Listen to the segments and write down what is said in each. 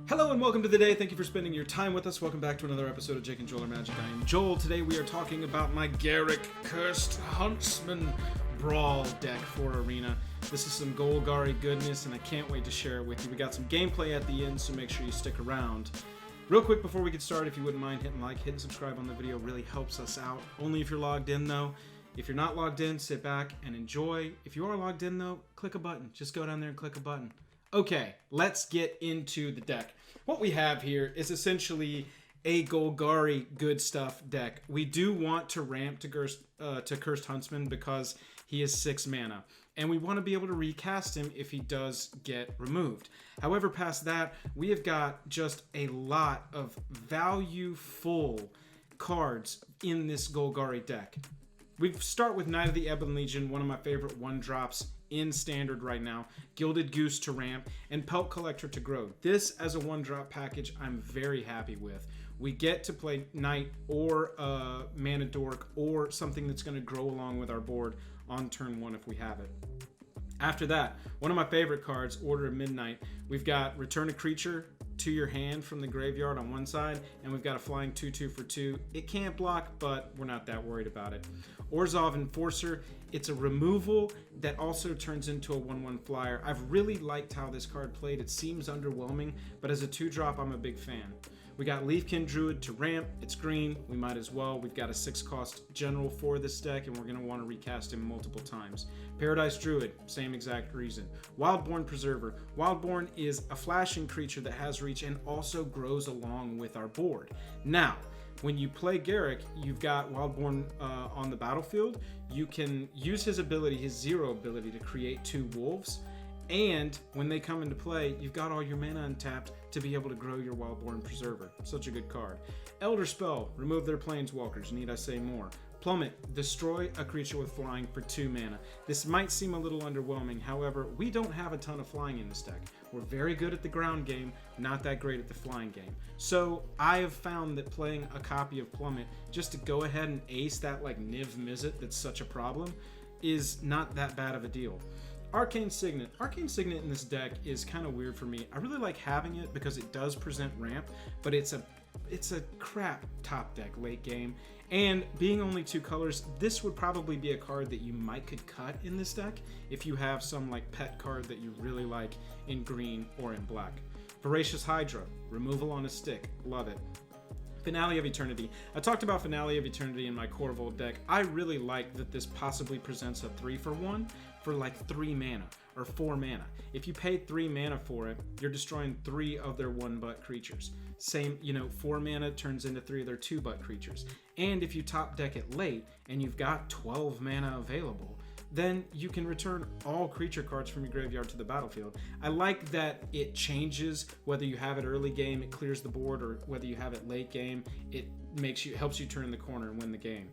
Hello and welcome to the day. Thank you for spending your time with us. Welcome back to another episode of Jake and Joel Are Magic. I am Joel. Today we are talking about my Garruk cursed Huntsman Brawl deck for Arena. This is some Golgari goodness and I can't wait to share it with you. We got some gameplay at the end, so make sure you stick around. Real quick before we get started, if you wouldn't mind hitting like, hitting subscribe on the video, really helps us out. Only if you're logged in though. If you're not logged in, sit back and enjoy. If you are logged in though, click a button. Just go down there and click a button. Okay, let's get into the deck. What we have here is essentially a Golgari good stuff deck. We do want to ramp to Cursed Huntsman because he is 6 mana. And we want to be able to recast him if he does get removed. However, past that, we have got just a lot of valueful cards in this Golgari deck. We start with Knight of the Ebon Legion, one of my favorite one-drops in Standard right now. Gilded Goose to ramp, and Pelt Collector to grow. This, as a one-drop package, I'm very happy with. We get to play Knight or Mana Dork or something that's going to grow along with our board on turn 1 if we have it. After that, one of my favorite cards, Order of Midnight. We've got Return a Creature to your hand from the graveyard on one side, and we've got a flying 2/2 for 2. It can't block, but we're not that worried about it. Orzhov Enforcer, it's a removal that also turns into a 1/1 flyer. I've really liked how this card played. It seems underwhelming, but as a 2-drop, I'm a big fan. We got Leafkin Druid to ramp. It's green. We might as well. We've got a 6-cost general for this deck, and we're going to want to recast him multiple times. Paradise Druid, same exact reason. Wildborn Preserver. Wildborn is a flashing creature that has reach and also grows along with our board. Now, when you play Garruk, you've got Wildborn on the battlefield. You can use his ability, his 0 ability, to create 2 wolves. And when they come into play, you've got all your mana untapped to be able to grow your Wildborn Preserver. Such a good card. Elder Spell, remove their planeswalkers. Need I say more? Plummet, destroy a creature with flying for 2 mana. This might seem a little underwhelming, however, we don't have a ton of flying in this deck. We're very good at the ground game, not that great at the flying game. So I have found that playing a copy of Plummet, just to go ahead and ace that like Niv Mizzet that's such a problem, is not that bad of a deal. Arcane Signet. Arcane Signet in this deck is kind of weird for me. I really like having it because it does present ramp, but it's a crap top deck late game. And being only 2 colors, this would probably be a card that you could cut in this deck if you have some like pet card that you really like in green or in black. Voracious Hydra. Removal on a stick. Love it. Finale of Eternity. I talked about Finale of Eternity in my Corvold deck. I really like that this possibly presents a 3-for-1 for like 3 mana or 4 mana. If you paid 3 mana for it, you're destroying 3 of their 1-butt creatures. Same, 4 mana turns into 3 of their 2-butt creatures. And if you top deck it late and you've got 12 mana available, then you can return all creature cards from your graveyard to the battlefield. I like that it changes whether you have it early game, it clears the board, or whether you have it late game, it helps you turn the corner and win the game.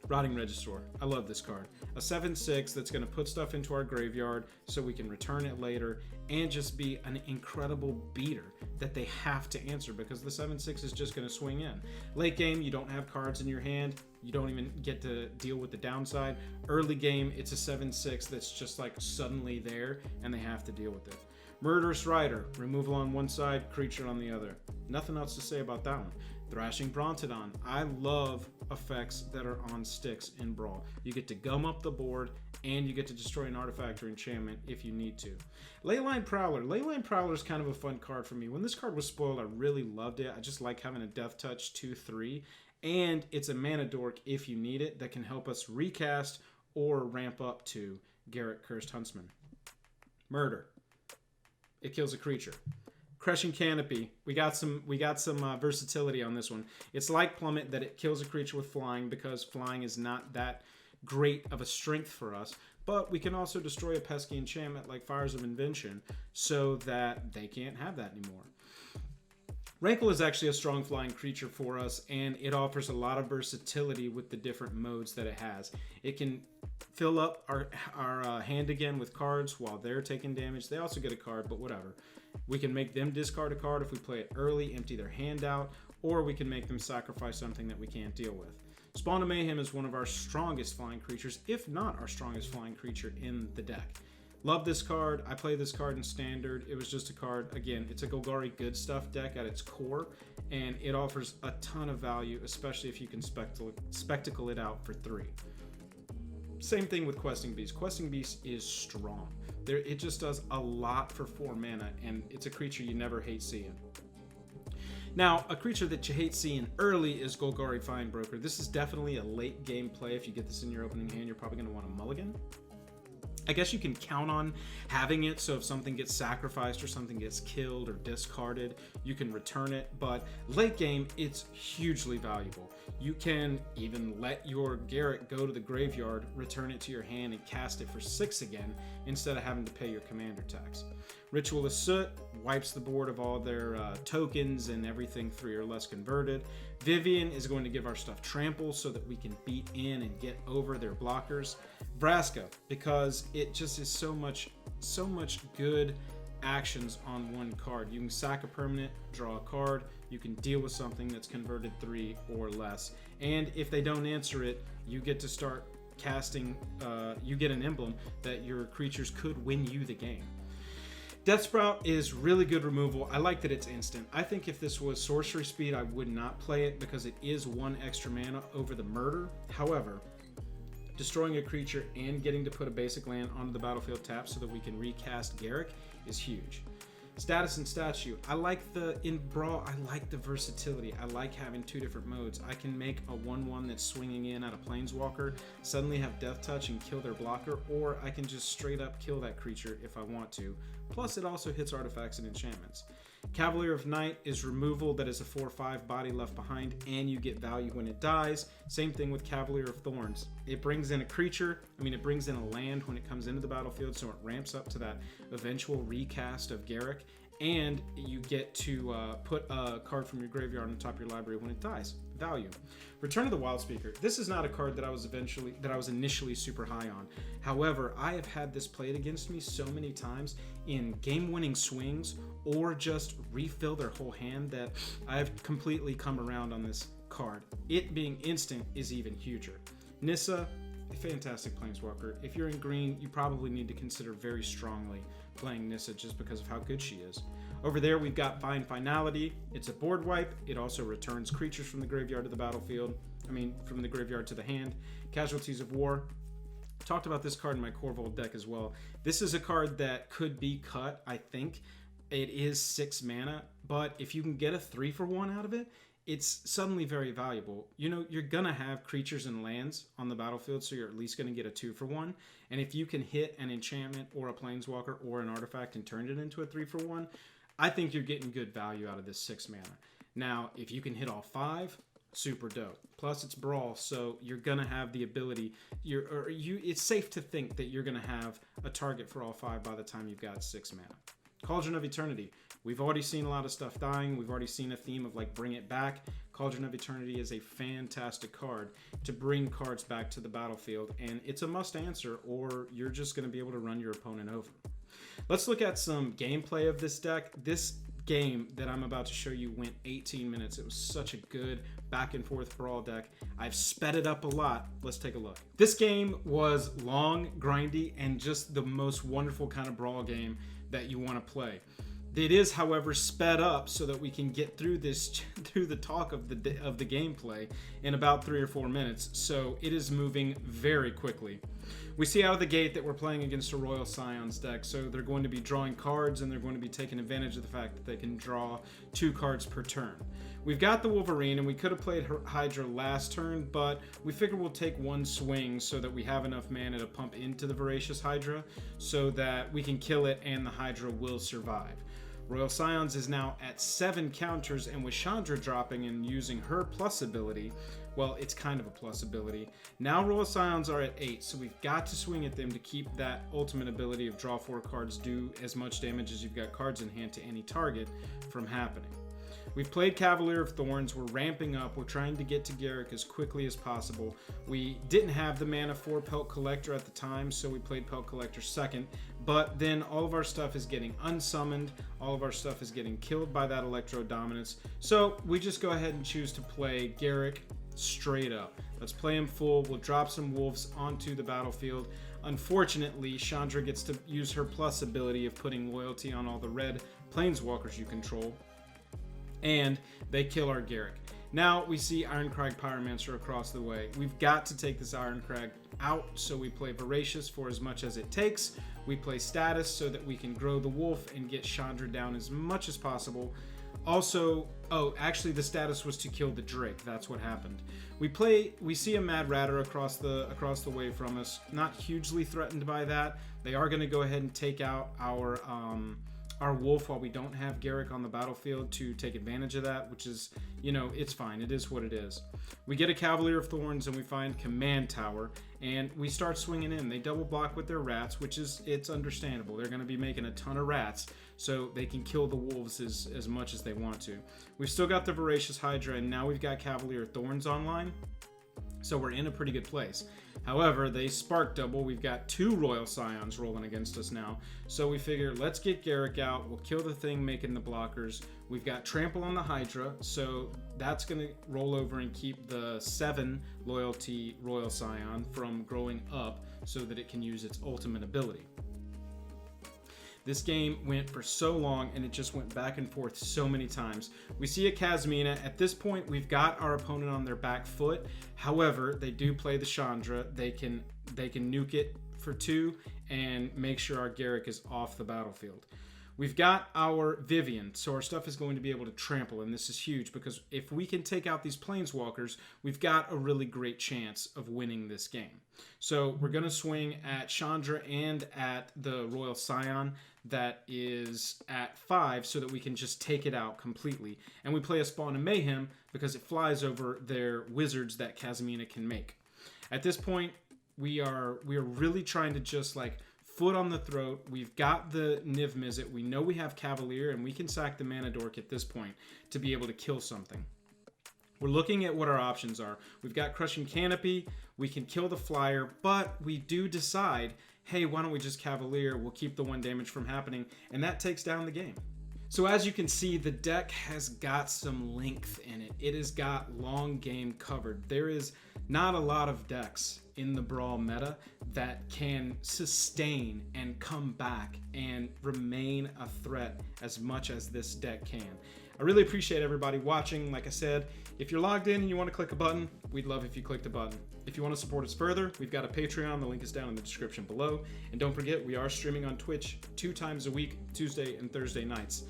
Rotting Regisaur. I love this card. A 7/6 that's going to put stuff into our graveyard so we can return it later and just be an incredible beater that they have to answer because the 7/6 is just going to swing in. Late game, you don't have cards in your hand. You don't even get to deal with the downside. Early game, it's a 7/6 that's just like suddenly there and they have to deal with it. Murderous Rider. Removal on one side, creature on the other. Nothing else to say about that one. Thrashing Brontodon. I love effects that are on sticks in Brawl. You get to gum up the board, and you get to destroy an artifact or enchantment if you need to. Leyline Prowler. Leyline Prowler is kind of a fun card for me. When this card was spoiled, I really loved it. I just like having a Death Touch 2/3, and it's a Mana Dork if you need it that can help us recast or ramp up to Garruk Cursed Huntsman. Murder. It kills a creature. Crushing Canopy. We got some versatility on this one. It's like Plummet that it kills a creature with flying because flying is not that great of a strength for us, but we can also destroy a pesky enchantment like Fires of Invention so that they can't have that anymore. Rankle is actually a strong flying creature for us, and it offers a lot of versatility with the different modes that it has. It can fill up our hand again with cards while they're taking damage. They also get a card, but whatever. We can make them discard a card if we play it early, empty their hand out, or we can make them sacrifice something that we can't deal with. Spawn of Mayhem is one of our strongest flying creatures, if not our strongest flying creature in the deck. Love this card. I play this card in Standard. It was just a card. Again, it's a Golgari good stuff deck at its core, and it offers a ton of value, especially if you can spectacle it out for 3. Same thing with Questing Beast. Questing Beast is strong. It just does a lot for 4 mana, and it's a creature you never hate seeing. Now, a creature that you hate seeing early is Golgari Finebroker. This is definitely a late game play. If you get this in your opening hand, you're probably going to want a mulligan. I guess you can count on having it, so if something gets sacrificed or something gets killed or discarded, you can return it. But late game, it's hugely valuable. You can even let your Garruk go to the graveyard, return it to your hand, and cast it for 6 again, instead of having to pay your commander tax. Ritualist Soot wipes the board of all their tokens and everything 3 or less converted. Vivian is going to give our stuff trample so that we can beat in and get over their blockers. Vraska, because it just is so much good actions on one card. You can sack a permanent, draw a card, you can deal with something that's converted 3 or less, and if they don't answer it, you get to start casting, you get an emblem that your creatures could win you the game. Death Sprout is really good removal. I like that it's instant. I think if this was sorcery speed, I would not play it because it is 1 extra mana over the murder. However, destroying a creature and getting to put a basic land onto the battlefield tap so that we can recast Garruk is huge. Status and statue. In Brawl, I like the versatility. I like having 2 different modes. I can make a 1/1 that's swinging in at a planeswalker, suddenly have death touch and kill their blocker, or I can just straight up kill that creature if I want to. Plus, it also hits artifacts and enchantments. Cavalier of Night is removal that is a 4/5 body left behind, and you get value when it dies. Same thing with Cavalier of Thorns. It brings in a creature, it brings in a land when it comes into the battlefield, so it ramps up to that eventual recast of Garruk, and you get to put a card from your graveyard on top of your library when it dies. Value. Return of the Wildspeaker. This is not a card that I was initially super high on. However, I have had this played against me so many times in game-winning swings or just refill their whole hand that I've completely come around on this card. It being instant is even huger. Nissa, a fantastic planeswalker. If you're in green, you probably need to consider very strongly playing Nissa just because of how good she is. Over there, we've got Find Finality. It's a board wipe. It also returns creatures from the graveyard to the battlefield. From the graveyard to the hand. Casualties of War. Talked about this card in my Corvold deck as well. This is a card that could be cut, I think. It is 6 mana, but if you can get a 3-for-1 out of it, it's suddenly very valuable. You're going to have creatures and lands on the battlefield, so you're at least going to get a 2-for-1. And if you can hit an enchantment or a planeswalker or an artifact and turn it into a 3-for-1, I think you're getting good value out of this 6 mana. Now, if you can hit all 5, super dope. Plus, it's Brawl, so you're going to have the ability. It's safe to think that you're going to have a target for all 5 by the time you've got 6 mana. Cauldron of Eternity. We've already seen a lot of stuff dying. We've already seen a theme of bring it back. Cauldron of Eternity is a fantastic card to bring cards back to the battlefield, and it's a must answer or you're just going to be able to run your opponent over. Let's look at some gameplay of this deck. This game that I'm about to show you went 18 minutes. It was such a good back and forth Brawl deck. I've sped it up a lot. Let's take a look. This game was long, grindy, and just the most wonderful kind of Brawl game that you want to play. It is, however, sped up so that we can get through the talk of the gameplay in about 3 or 4 minutes. So it is moving very quickly. We see out of the gate that we're playing against a Royal Scions deck, so they're going to be drawing cards and they're going to be taking advantage of the fact that they can draw 2 cards per turn. We've got the Wolverine, and we could have played Hydra last turn, but we figure we'll take 1 swing so that we have enough mana to pump into the Voracious Hydra so that we can kill it and the Hydra will survive. Royal Scions is now at 7 counters, and with Chandra dropping and using her plus ability, well, it's kind of a plus ability. Now Royal Scions are at 8, so we've got to swing at them to keep that ultimate ability of draw 4 cards, do as much damage as you've got cards in hand to any target from happening. We've played Cavalier of Thorns, we're ramping up, we're trying to get to Garruk as quickly as possible. We didn't have the mana for Pelt Collector at the time, so we played Pelt Collector second, but then all of our stuff is getting unsummoned, all of our stuff is getting killed by that Electro Dominance, so we just go ahead and choose to play Garruk straight up. Let's play him full. We'll drop some wolves onto the battlefield. Unfortunately, Chandra gets to use her plus ability of putting loyalty on all the red planeswalkers you control, and they kill our Garruk. Now we see Ironcrag Pyromancer across the way. We've got to take this Ironcrag out, so we play Voracious for as much as it takes. We play Status so that we can grow the wolf and get Chandra down as much as possible. Also, oh, actually the status was to kill the Drake. That's what happened. We see a Mad Ratter across the way from us. Not hugely threatened by that. They are going to go ahead and take out our wolf while we don't have Garruk on the battlefield to take advantage of that, which is, you know, it's fine. It is what it is. We get a Cavalier of Thorns and we find Command Tower, and we start swinging in. They double block with their rats, which is, it's understandable. They're going to be making a ton of rats, so they can kill the wolves as much as they want to. We've still got the Voracious Hydra, and now we've got Cavalier Thorns online, so we're in a pretty good place. However, they spark double. We've got 2 Royal Scions rolling against us now. So we figure, let's get Garruk out. We'll kill the thing making the blockers. We've got Trample on the Hydra, so that's going to roll over and keep the 7 loyalty Royal Scion from growing up so that it can use its ultimate ability. This game went for so long, and it just went back and forth so many times. We see a Kasmina. At this point, we've got our opponent on their back foot. However, they do play the Chandra. They can nuke it for 2 and make sure our Garruk is off the battlefield. We've got our Vivian, so our stuff is going to be able to trample, and this is huge because if we can take out these planeswalkers, we've got a really great chance of winning this game. So we're going to swing at Chandra and at the Royal Scion that is at 5 so that we can just take it out completely. And we play a Spawn of Mayhem because it flies over their wizards that Kasmina can make. At this point, we are really trying to just like foot on the throat. We've got the Niv Mizzet. We know we have Cavalier, and we can sack the Mana Dork at this point to be able to kill something. We're looking at what our options are. We've got Crushing Canopy. We can kill the Flyer, but we do decide, hey, why don't we just Cavalier? We'll keep the 1 damage from happening, and that takes down the game. So as you can see, the deck has got some length in it. It has got long game covered. There is not a lot of decks in the Brawl meta that can sustain and come back and remain a threat as much as this deck can. I really appreciate everybody watching. Like I said, if you're logged in and you want to click a button, we'd love if you clicked a button. If you want to support us further, we've got a Patreon. The link is down in the description below. And don't forget, we are streaming on Twitch 2 times a week, Tuesday and Thursday nights.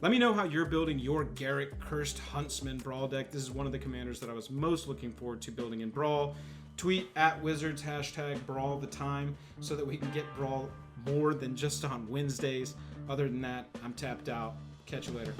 Let me know how you're building your Garruk Cursed Huntsman Brawl deck. This is one of the commanders that I was most looking forward to building in Brawl. Tweet at Wizards, #Brawl the time, so that we can get Brawl more than just on Wednesdays. Other than that, I'm tapped out. Catch you later.